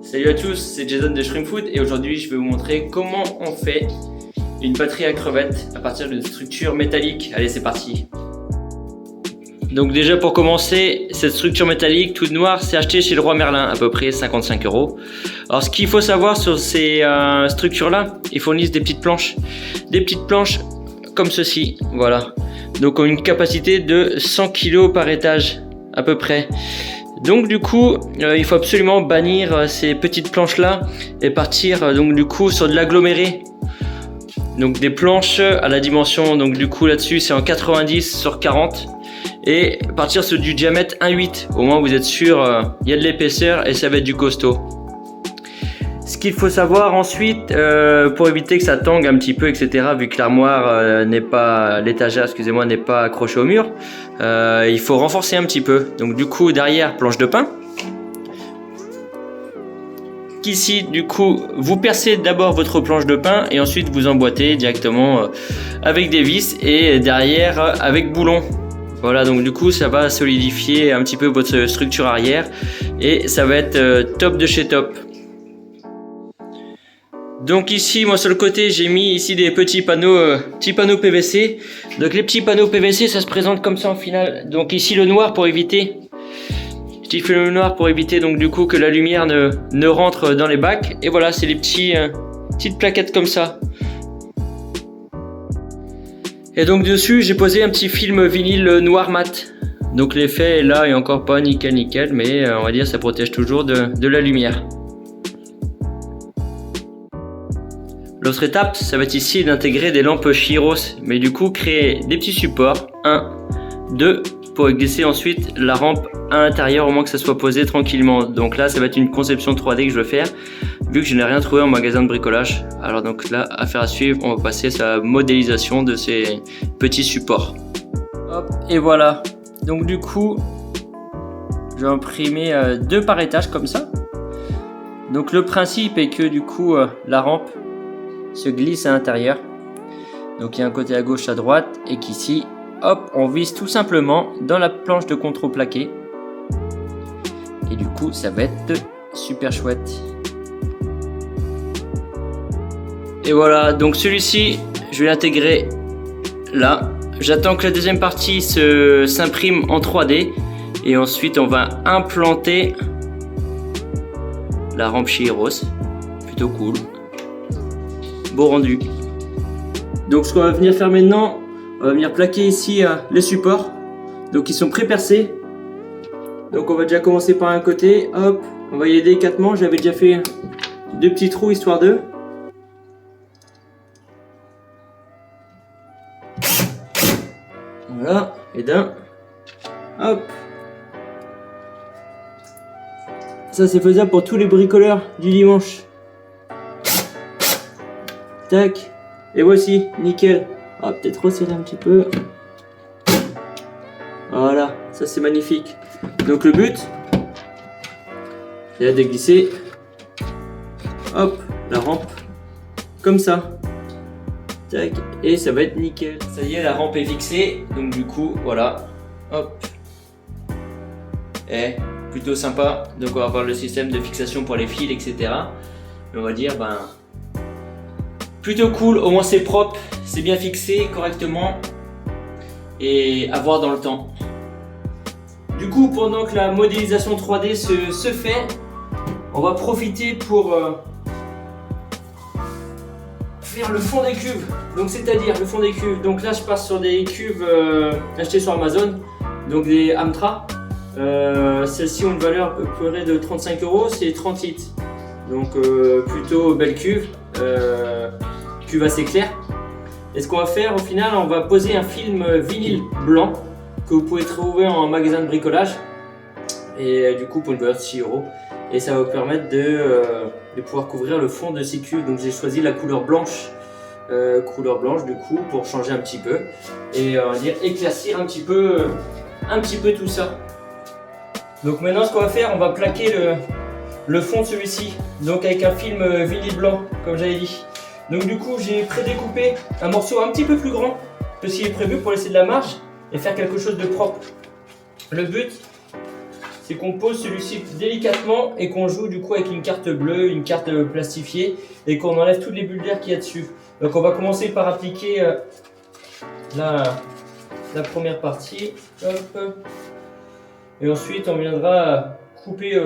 Salut à tous, c'est Jason de Shrimp Food et aujourd'hui je vais vous montrer comment on fait une batterie à crevettes à partir d'une structure métallique. Allez, c'est parti. Donc déjà pour commencer, cette structure métallique toute noire, c'est acheté chez Leroy Merlin, à peu près 55 €. Alors ce qu'il faut savoir sur ces structures là, ils fournissent des petites planches comme ceci, voilà. Donc ont une capacité de 100 kg par étage à peu près. Donc du coup, il faut absolument bannir ces petites planches là et partir donc du coup sur de l'aggloméré. Donc des planches à la dimension, donc du coup là-dessus c'est en 90 sur 40 et partir sur du diamètre 1,8. Au moins vous êtes sûr, il y a de l'épaisseur et ça va être du costaud. Ce qu'il faut savoir ensuite, pour éviter que ça tangue un petit peu, etc., vu que l'armoire l'étagère, excusez-moi, n'est pas accrochée au mur, il faut renforcer un petit peu. Donc du coup, derrière, planche de pin. Ici, du coup, vous percez d'abord votre planche de pin et ensuite vous emboîtez directement avec des vis et derrière avec boulon. Voilà, donc du coup, ça va solidifier un petit peu votre structure arrière et ça va être top de chez top. Donc ici, moi sur le côté, j'ai mis ici des petits panneaux PVC. Donc les petits panneaux PVC, ça se présente comme ça en finale. Donc ici le noir pour éviter. Je fais le noir pour éviter donc du coup que la lumière ne rentre dans les bacs. Et voilà, c'est les petites plaquettes comme ça. Et donc dessus, j'ai posé un petit film vinyle noir mat. Donc l'effet là est encore pas nickel, mais on va dire ça protège toujours de la lumière. L'autre étape, ça va être ici d'intégrer des lampes Chiros, mais du coup créer des petits supports, 1, 2, pour glisser ensuite la rampe à l'intérieur au moins que ça soit posé tranquillement. Donc là, ça va être une conception 3D que je veux faire, vu que je n'ai rien trouvé en magasin de bricolage. Alors donc là, affaire à suivre, on va passer à la modélisation de ces petits supports. Hop, et voilà. Donc du coup, je vais imprimer 2 par étage comme ça. Donc le principe est que du coup, la rampe se glisse à l'intérieur. Donc il y a un côté à gauche, à droite, et qu'ici, hop, on vise tout simplement dans la planche de contrôle plaqué. Et du coup, ça va être super chouette. Et voilà, donc celui-ci, je vais l'intégrer là. J'attends que la deuxième partie s'imprime en 3D. Et ensuite, on va implanter la rampe Chiros. Plutôt cool. Beau rendu. Donc ce qu'on va venir faire maintenant, on va venir plaquer ici les supports. Donc ils sont pré-percés. Donc on va déjà commencer par un côté. Hop, on va y aller délicatement. J'avais déjà fait 2 petits trous histoire de. Voilà, et d'un. Hop. Ça c'est faisable pour tous les bricoleurs du dimanche. Tac, et voici, nickel. Ah, peut-être resserrer un petit peu. Voilà, ça c'est magnifique. Donc le but, c'est de glisser. Hop, la rampe, comme ça. Tac, et ça va être nickel. Ça y est, la rampe est fixée. Donc du coup, voilà. Hop. Et plutôt sympa. Donc on va voir le système de fixation pour les fils, etc. Mais on va dire, plutôt cool, au moins c'est propre, c'est bien fixé correctement et à voir dans le temps. Du coup, pendant que la modélisation 3D se fait, on va profiter pour faire le fond des cuves. Donc c'est-à-dire le fond des cuves. Donc là je passe sur des cuves achetées sur Amazon, donc des Amtra. Celles-ci ont une valeur à peu près de 35 €, c'est 30 litres. Donc plutôt belle cuve. Cuve assez claire. Et ce qu'on va faire au final, on va poser un film vinyle blanc que vous pouvez trouver en magasin de bricolage et du coup pour une valeur de 6 €. Et ça va vous permettre de pouvoir couvrir le fond de ces cuves. Donc j'ai choisi la couleur blanche du coup pour changer un petit peu et on va dire éclaircir un petit peu tout ça. Donc maintenant ce qu'on va faire, on va plaquer le fond de celui-ci, donc avec un film vinyle blanc comme j'avais dit. Donc du coup j'ai prédécoupé un morceau un petit peu plus grand que ce qui est prévu pour laisser de la marge et faire quelque chose de propre. Le but c'est qu'on pose celui-ci délicatement et qu'on joue du coup avec une carte bleue, une carte plastifiée et qu'on enlève toutes les bulles d'air qu'il y a dessus. Donc on va commencer par appliquer la première partie. Hop. Et ensuite on viendra couper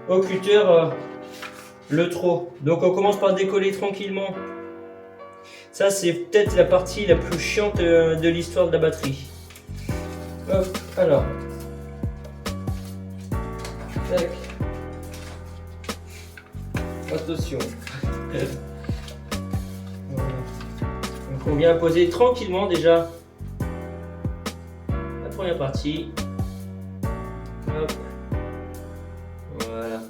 au cutter le trou. Donc on commence par décoller tranquillement. Ça c'est peut-être la partie la plus chiante de l'histoire de la batterie. Hop, alors. Tac. Attention. Voilà. Donc on vient poser tranquillement déjà la première partie. Hop. Voilà.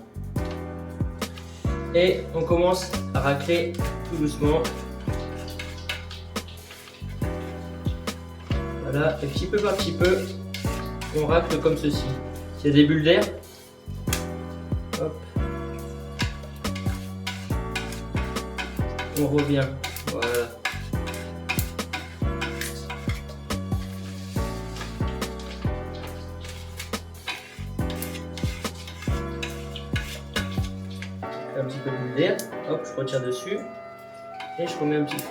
Et on commence à racler tout doucement. Voilà, et petit peu par petit peu, on racle comme ceci. S'il y a des bulles d'air, hop, on revient. Voilà. Un petit peu de bulle d'air, hop, je retire dessus et je remets un petit coup.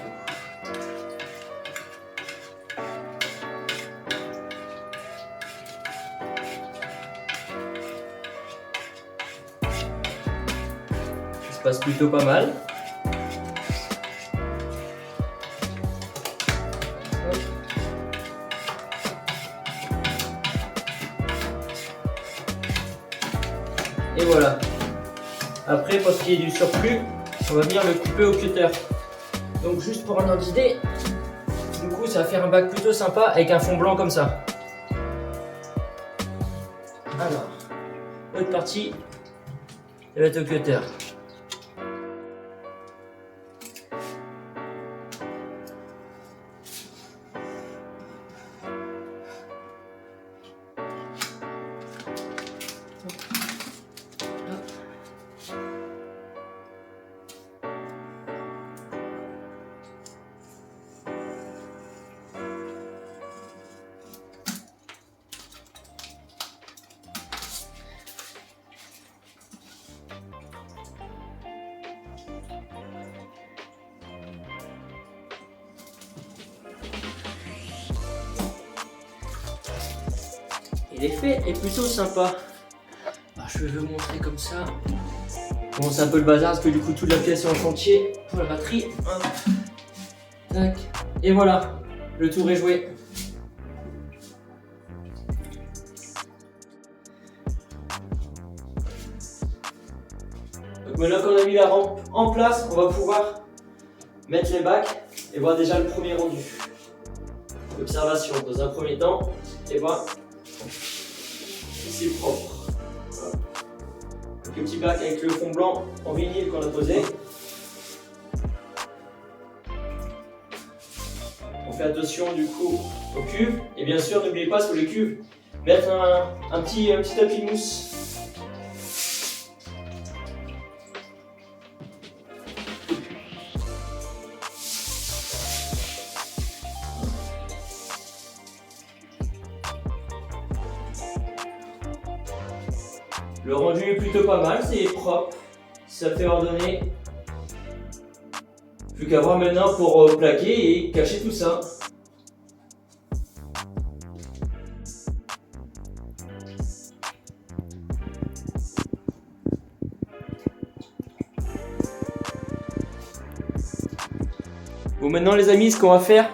Ça se passe plutôt pas mal. Hop. Et voilà. Après, pour ce qui est du surplus, on va venir le couper au cutter. Donc juste pour un ordre d'idée, du coup ça va faire un bac plutôt sympa avec un fond blanc comme ça. Alors, l'autre partie, ça va être au cutter. Et l'effet est plutôt sympa. Alors, je vais vous montrer comme ça. Bon, c'est un peu le bazar parce que du coup toute la pièce est en chantier pour la batterie. Hop. Tac. Et voilà, le tour est joué. Donc maintenant qu'on a mis la rampe en place, on va pouvoir mettre les bacs et voir déjà le premier rendu. Observation dans un premier temps et voir si c'est propre. Voilà. Donc le petit bac avec le fond blanc en vinyle qu'on a posé. On fait attention du coup aux cuves et bien sûr n'oubliez pas sur les cuves mettre un petit tapis de mousse. Le rendu est plutôt pas mal, c'est propre, ça fait ordonner. Plus qu'à voir maintenant pour plaquer et cacher tout ça. Bon, maintenant les amis, ce qu'on va faire,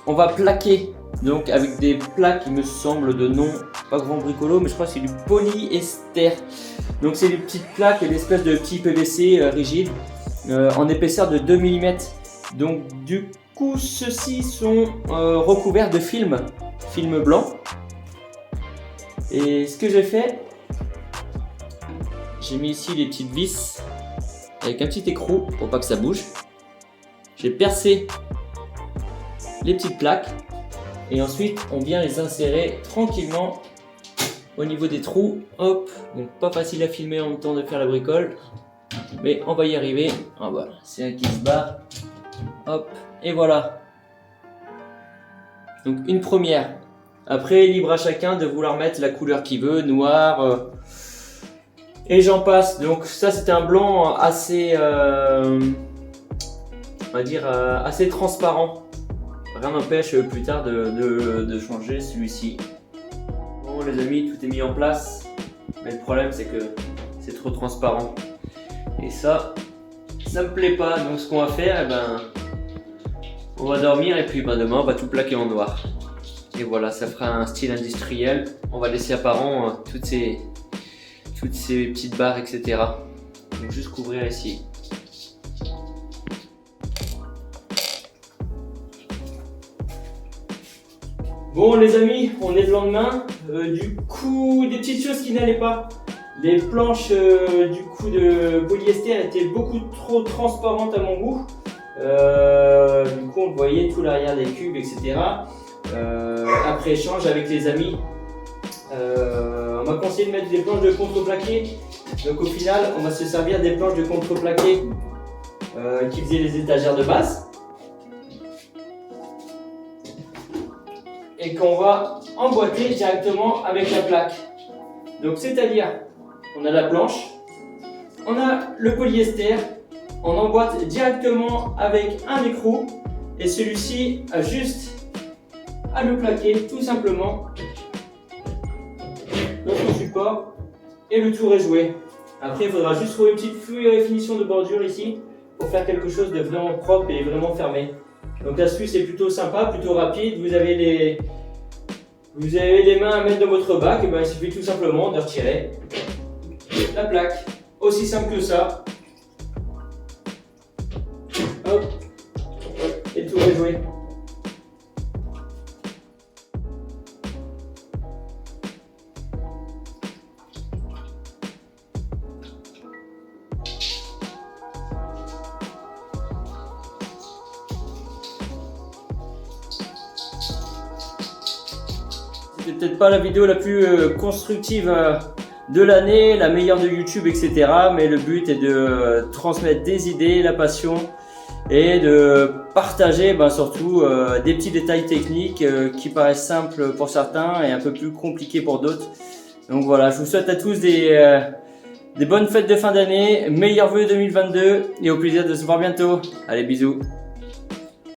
on va plaquer. Donc avec des plaques, il me semble de nom, pas grand bricolo, mais je crois que c'est du polyester. Donc c'est des petites plaques, des espèces de petits PVC rigides en épaisseur de 2 mm. Donc du coup ceux-ci sont recouverts de film blanc. Et ce que j'ai fait, j'ai mis ici les petites vis avec un petit écrou pour pas que ça bouge. J'ai percé les petites plaques. Et ensuite, on vient les insérer tranquillement au niveau des trous. Hop, donc pas facile à filmer en même temps de faire la bricole. Mais on va y arriver. Ah voilà, c'est un qui se bat. Hop, et voilà. Donc une première Après, libre à chacun de vouloir mettre la couleur qu'il veut, noir et j'en passe. Donc ça, c'était un blanc assez, on va dire, assez transparent. Rien n'empêche plus tard de changer celui-ci. Bon les amis, tout est mis en place. Mais le problème, c'est que c'est trop transparent. Et ça me plaît pas. Donc ce qu'on va faire, on va dormir et puis demain, on va tout plaquer en noir. Et voilà, ça fera un style industriel. On va laisser apparent toutes ces petites barres, etc. Donc juste couvrir ici. Bon les amis, on est le lendemain. Du coup, des petites choses qui n'allaient pas. Les planches du coup de polyester étaient beaucoup trop transparentes à mon goût. Du coup, on voyait tout l'arrière des cubes, etc. Après échange avec les amis, on m'a conseillé de mettre des planches de contreplaqué. Donc au final, on va se servir des planches de contreplaqué qui faisaient les étagères de base et qu'on va emboîter directement avec la plaque. Donc c'est-à-dire, on a la planche, on a le polyester, on emboîte directement avec un écrou et celui-ci a juste à le plaquer tout simplement dans son support et le tour est joué. Après, il faudra juste trouver une petite finition de bordure ici pour faire quelque chose de vraiment propre et vraiment fermé. Donc l'astuce est plutôt sympa, plutôt rapide. Vous avez les mains à mettre dans votre bac, et il suffit tout simplement de retirer la plaque. Aussi simple que ça. Hop, et le tour est joué. C'était peut-être pas la vidéo la plus constructive de l'année, la meilleure de YouTube, etc. Mais le but est de transmettre des idées, la passion et de partager surtout des petits détails techniques qui paraissent simples pour certains et un peu plus compliqués pour d'autres. Donc voilà, je vous souhaite à tous des bonnes fêtes de fin d'année, meilleurs vœux 2022 et au plaisir de se voir bientôt. Allez, bisous.